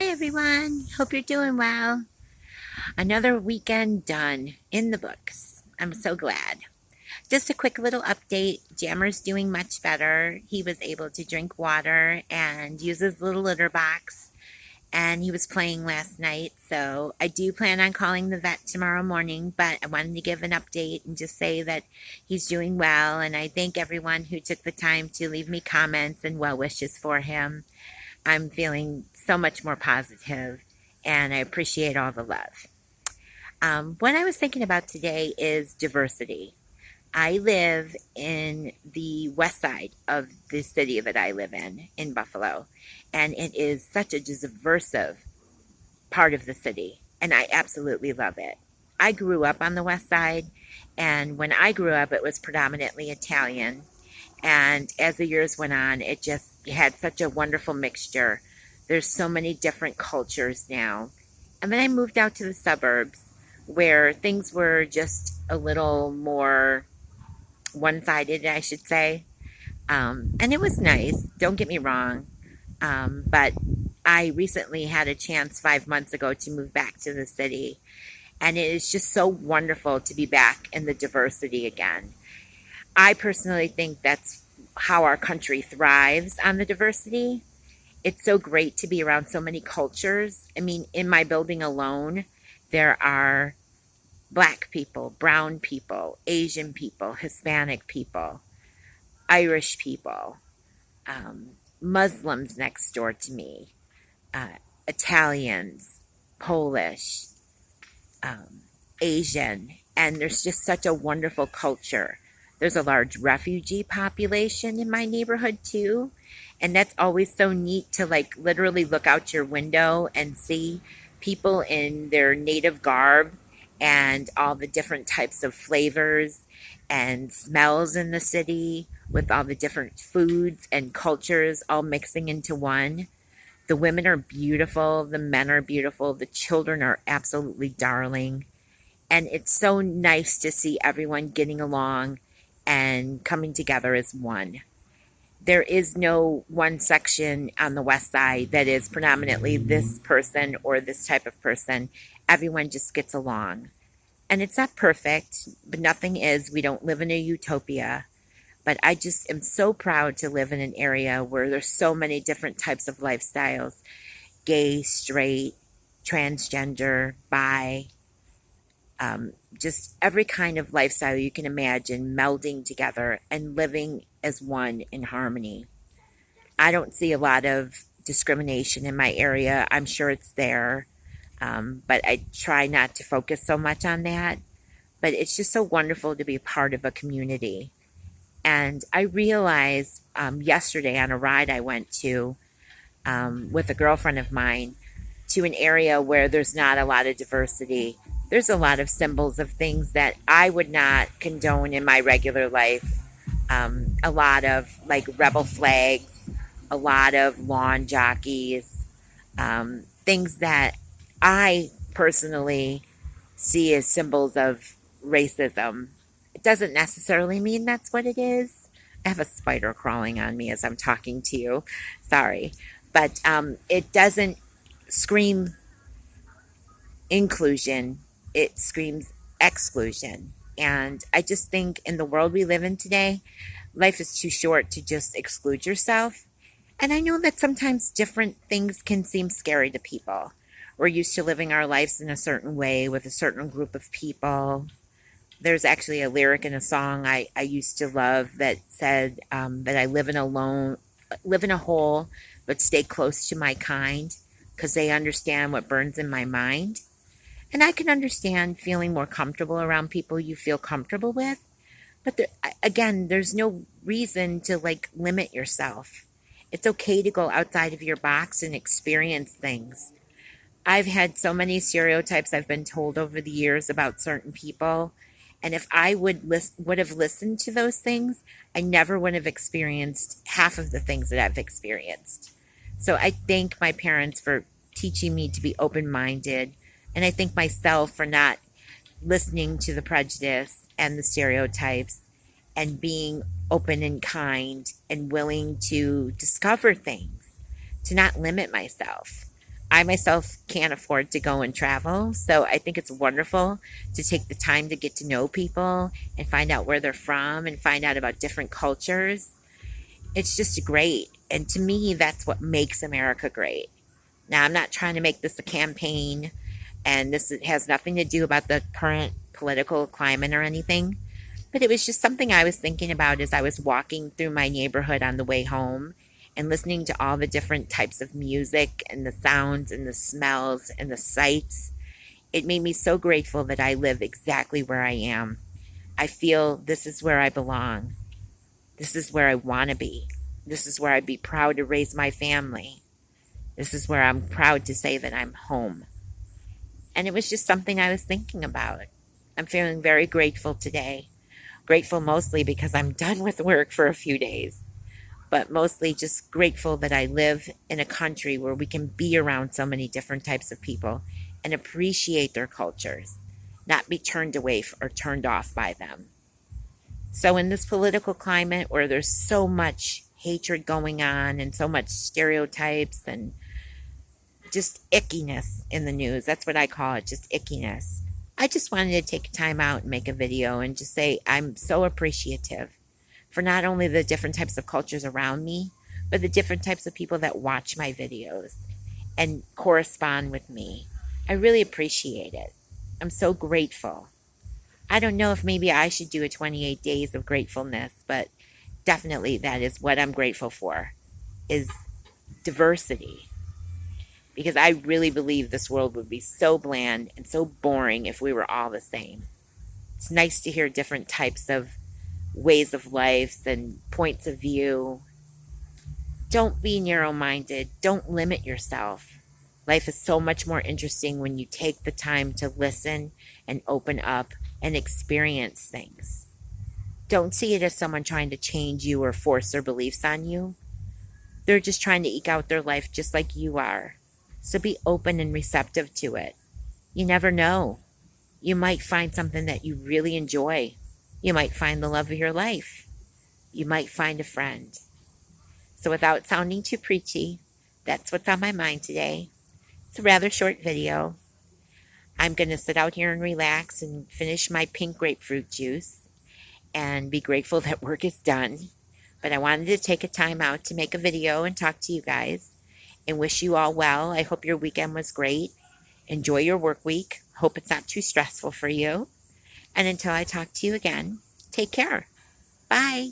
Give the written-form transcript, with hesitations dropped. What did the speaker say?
Hi everyone, hope you're doing well. Another weekend done in the books. I'm so glad. Just a quick little update. Jammer's doing much better. He was able to drink water and use his little litter box, and he was playing last night. So I do plan on calling the vet tomorrow morning, but I wanted to give an update and just say that he's doing well. And I thank everyone who took the time to leave me comments and well wishes for him. I'm feeling so much more positive, and I appreciate all the love. What I was thinking about today is diversity. I live in the west side of the city that I live in Buffalo, and it is such a diverse part of the city, and I absolutely love it. I grew up on the west side, and when I grew up, it was predominantly Italian. And as the years went on, it just had such a wonderful mixture. There's so many different cultures now. And then I moved out to the suburbs where things were just a little more one sided, I should say. And it was nice, don't get me wrong. But I recently had a chance 5 months ago to move back to the city. And it is just so wonderful to be back in the diversity again. I personally think that's how our country thrives on the diversity. It's so great to be around so many cultures. I mean, in my building alone, there are black people, brown people, Asian people, Hispanic people, Irish people, Muslims next door to me, Italians, Polish, Asian, and there's just such a wonderful culture. There's a large refugee population in my neighborhood too. And that's always so neat to like literally look out your window and see people in their native garb and all the different types of flavors and smells in the city with all the different foods and cultures all mixing into one. The women are beautiful, the men are beautiful, the children are absolutely darling. And it's so nice to see everyone getting along and coming together as one. There is no one section on the west side that is predominantly this person or this type of person. Everyone just gets along. And it's not perfect, but nothing is. We don't live in a utopia. But I just am so proud to live in an area where there's so many different types of lifestyles: gay, straight, transgender, bi, just every kind of lifestyle you can imagine melding together and living as one in harmony. I don't see a lot of discrimination in my area. I'm sure it's there, but I try not to focus so much on that. But it's just so wonderful to be part of a community. And I realized yesterday on a ride I went to with a girlfriend of mine to an area where there's not a lot of diversity. There's a lot of symbols of things that I would not condone in my regular life. A lot of like rebel flags, a lot of lawn jockeys, things that I personally see as symbols of racism. It doesn't necessarily mean that's what it is. I have a spider crawling on me as I'm talking to you. Sorry. But it doesn't scream inclusion, it screams exclusion. And I just think in the world we live in today, life is too short to just exclude yourself. And I know that sometimes different things can seem scary to people. We're used to living our lives in a certain way with a certain group of people. There's actually a lyric in a song I used to love that said that I live in a hole, but stay close to my kind because they understand what burns in my mind. And I can understand feeling more comfortable around people you feel comfortable with. But again, there's no reason to like limit yourself. It's okay to go outside of your box and experience things. I've had so many stereotypes I've been told over the years about certain people. And if I would have listened to those things, I never would have experienced half of the things that I've experienced. So I thank my parents for teaching me to be open minded. And I thank myself for not listening to the prejudice and the stereotypes and being open and kind and willing to discover things, to not limit myself. I myself can't afford to go and travel, so I think it's wonderful to take the time to get to know people and find out where they're from and find out about different cultures. It's just great. And to me, that's what makes America great. Now, I'm not trying to make this a campaign, and this has nothing to do about the current political climate or anything, but it was just something I was thinking about as I was walking through my neighborhood on the way home and listening to all the different types of music and the sounds and the smells and the sights. It made me so grateful that I live exactly where I am. I feel this is where I belong. This is where I want to be. This is where I'd be proud to raise my family. This is where I'm proud to say that I'm home. And it was just something I was thinking about. I'm feeling very grateful today. Grateful mostly because I'm done with work for a few days, but mostly just grateful that I live in a country where we can be around so many different types of people and appreciate their cultures, not be turned away or turned off by them. So in this political climate where there's so much hatred going on and so much stereotypes and just ickiness in the news, that's what I call it, just ickiness. I just wanted to take time out and make a video and just say I'm so appreciative for not only the different types of cultures around me, but the different types of people that watch my videos and correspond with me. I really appreciate it. I'm so grateful. I don't know if maybe I should do a 28 days of gratefulness, but definitely that is what I'm grateful for, is diversity. Because I really believe this world would be so bland and so boring if we were all the same. It's nice to hear different types of ways of life and points of view. Don't be narrow-minded. Don't limit yourself. Life is so much more interesting when you take the time to listen and open up and experience things. Don't see it as someone trying to change you or force their beliefs on you. They're just trying to eke out their life just like you are. So be open and receptive to it. You never know. You might find something that you really enjoy. You might find the love of your life. You might find a friend. So without sounding too preachy, that's what's on my mind today. It's a rather short video. I'm going to sit out here and relax and finish my pink grapefruit juice and be grateful that work is done. But I wanted to take a time out to make a video and talk to you guys and wish you all well. I hope your weekend was great. Enjoy your work week. Hope it's not too stressful for you. And until I talk to you again, take care. Bye.